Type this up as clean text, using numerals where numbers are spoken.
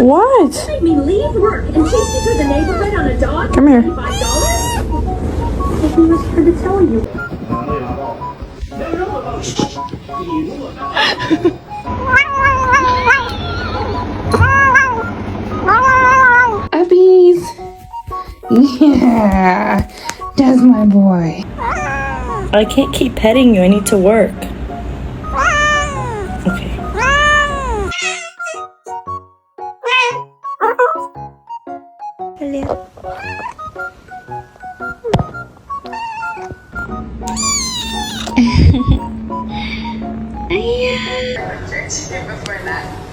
What? Make me leave work and chase you through the neighborhood on a dog Come here. $25? He was here to tell you. Uppies. Yeah, that's my boy. I can't keep petting you. I need to work. Okay. Hello. Before that.